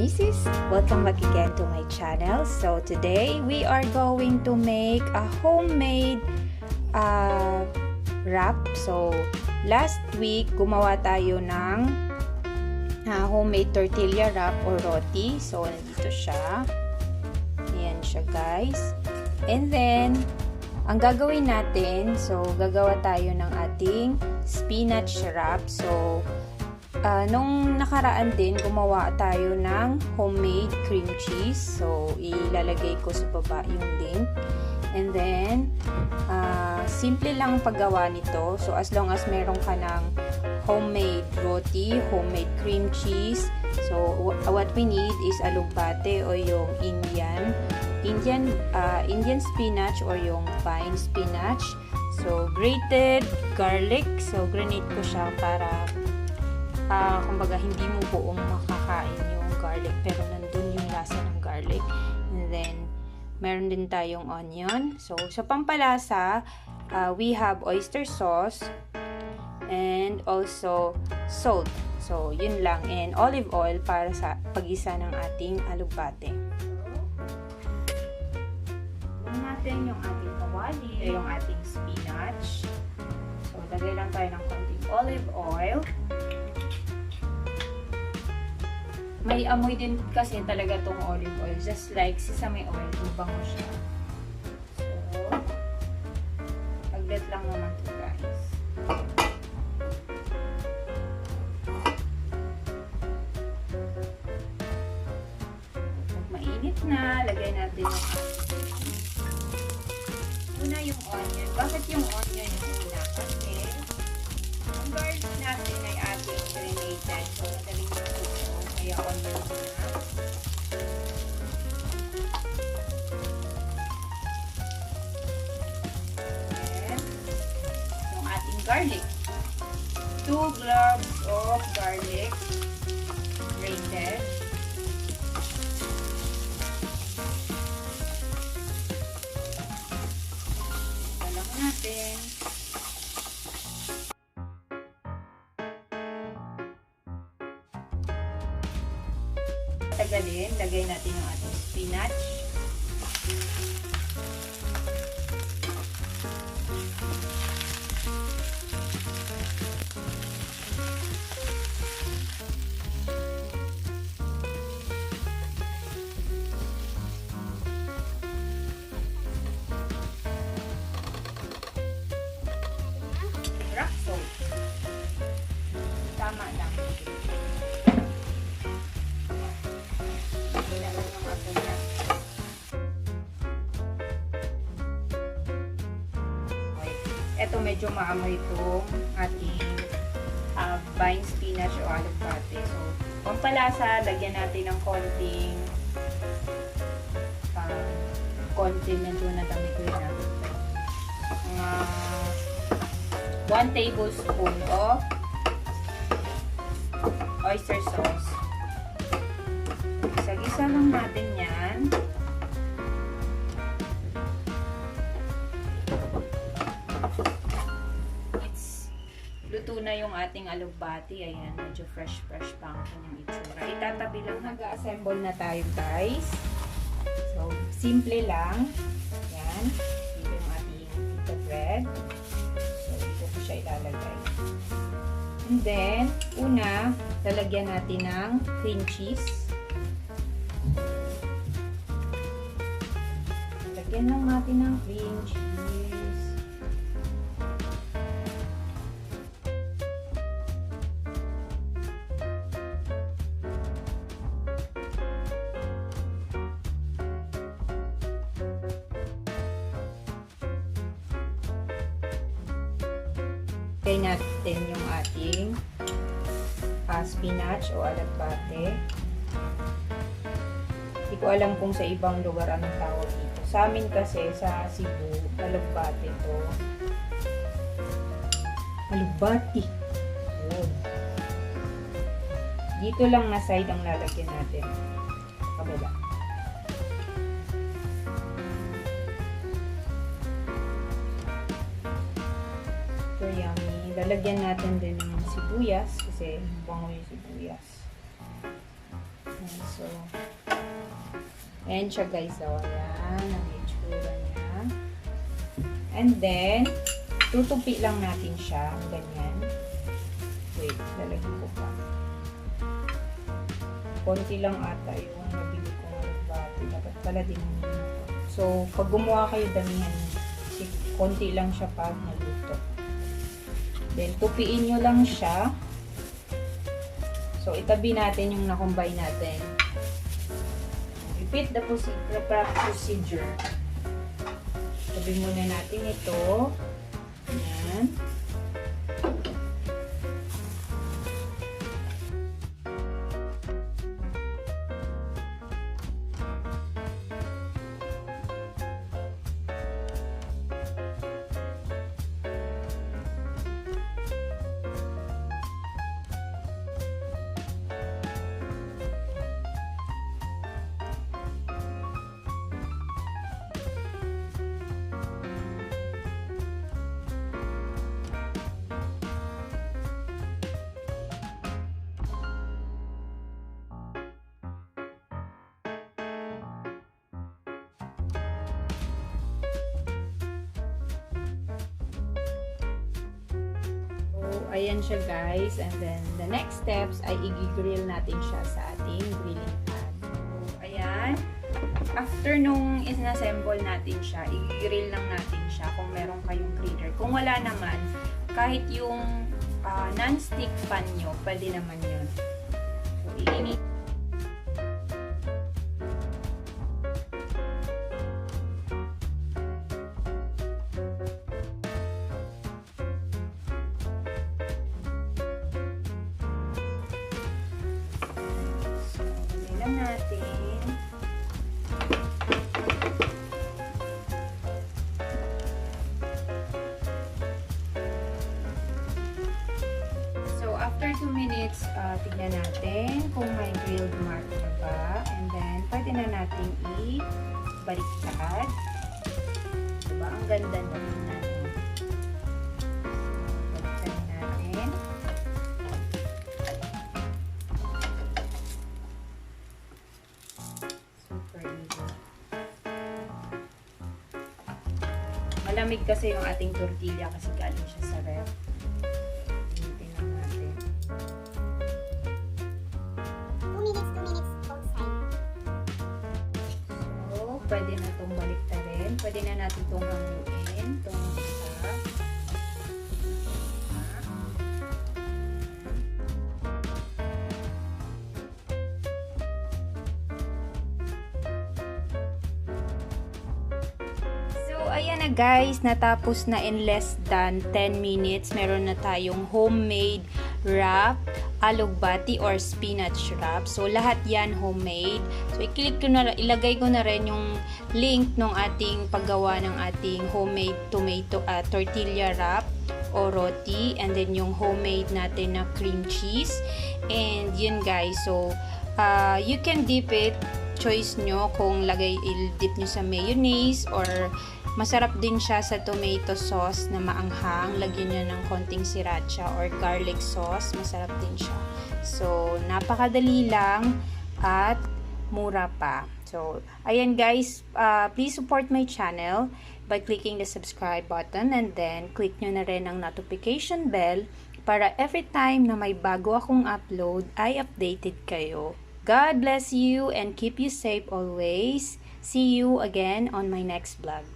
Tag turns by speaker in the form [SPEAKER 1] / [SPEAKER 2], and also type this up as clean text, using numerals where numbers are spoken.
[SPEAKER 1] Misis. Welcome back again to my channel. So today we are going to make a homemade wrap. So last week gumawa tayo ng homemade tortilla wrap or roti. So nandito siya. Ayan siya guys. And then ang gagawin natin, so gagawa tayo ng ating spinach wrap. So nung nakaraan din, gumawa tayo ng homemade cream cheese. So, ilalagay ko sa baba yung link. And then, simple lang paggawa nito. So, as long as meron ka ng homemade roti, homemade cream cheese. So, what we need is alugbati o yung Indian spinach or yung vine spinach. So, grated garlic. So, granate ko siya para kumbaga hindi mo buong makakain yung garlic pero nandun yung lasa ng garlic. And then meron din tayong onion. So sa pampalasa, we have oyster sauce and also salt. So yun lang, and olive oil para sa pag-isa ng ating alugbati. Lagyan natin yung ating kawali, yung ating spinach. So lagay lang tayo ng konting olive oil. May amoy din kasi talaga tong olive oil. Just like sesame oil, mabango siya. So, agad lang naman ito guys. Pag mainit na, lagay natin yung una yung onion. Bakit yung onion yung una? Kasi ang garlic natin ay ating grated. So, madaling ito. Kaya onion muna. And yung ating garlic. 2 cloves of garlic grated. Alam natin. Tagalin, lagay natin yung ating spinach. Rock salt. Tama lang. Ito medyo maamoy itong ating vine spinach o alugbati. So, pampalasa, lagyan natin ng konting medyo nadami ko yun 1 tablespoon of oyster sauce. Gisa-gisa lang natin yan. Luto na yung ating alugbati. Ayan, medyo fresh pa ang kanyang itsura. Itatabi lang. Nag-assemble na tayo guys. So, simple lang. Ayan. Dito yung ating pita bread. So, dito ko siya ilalagay. And then, una, lalagyan natin ng cream cheese. Lagyan lang natin ng cream cheese. Lagay natin yung ating spinach o alugbati. Hindi ko alam kung sa ibang lugar anong tawag dito. Sa amin kasi, sa Cebu, alugbati to. Alugbati. Oh. Dito lang na side ang lalagyan natin. Kabila. So, yummy. Lalagyan natin din ng sibuyas kasi bango yung sibuyas. So, ayan siya guys. So, ayan. Ang itsura niya. And then, tutupi lang natin siya. Ganyan. Wait, lalagyan ko pa. Konti lang ata yung nabili ko ng alugbati. Dapat pala din. So, pag gumawa kayo, damihan nyo. Kasi konti lang siya pag naluto. Then, tupiin nyo lang siya. So, itabi natin yung nakumbay natin. Repeat the procedure. Tabi muna natin ito. Ayan. Ayan siya guys. And then, the next steps ay i-grill natin siya sa ating grilling pan. So, ayan. After nung inassemble natin siya, i-grill lang natin siya kung meron kayong griller. Kung wala naman, kahit yung non-stick pan nyo, pwede naman yun. So, iinit. Natin. So, after 2 minutes, tignan natin kung may grilled mark na ba. And then, pwede na natin i-baliktad. Diba? Ang ganda naman natin. Baliktad natin. Malamig kasi yung ating tortilla kasi galing siya sa ref. Initin lang natin.
[SPEAKER 2] 2 minutes both side.
[SPEAKER 1] So, pwede na itong baliktarin. Pwede na natin itong hanguin. Itong isa. Ayan na guys, natapos na in less than 10 minutes. Meron na tayong homemade wrap, alugbati or spinach wrap. So lahat yan homemade. So i-click ko na, ilagay ko na rin yung link ng ating paggawa ng ating homemade tomato tortilla wrap o roti, and then yung homemade natin na cream cheese. And yun guys, so you can dip it, choice nyo kung i-dip nyo sa mayonnaise or masarap din siya sa tomato sauce na maanghang. Lagyan nyo ng konting sriracha or garlic sauce. Masarap din siya. So, napakadali lang at mura pa. So, ayan guys, please support my channel by clicking the subscribe button and then click nyo na rin ang notification bell para every time na may bago akong upload ay updated kayo. God bless you and keep you safe always. See you again on my next vlog.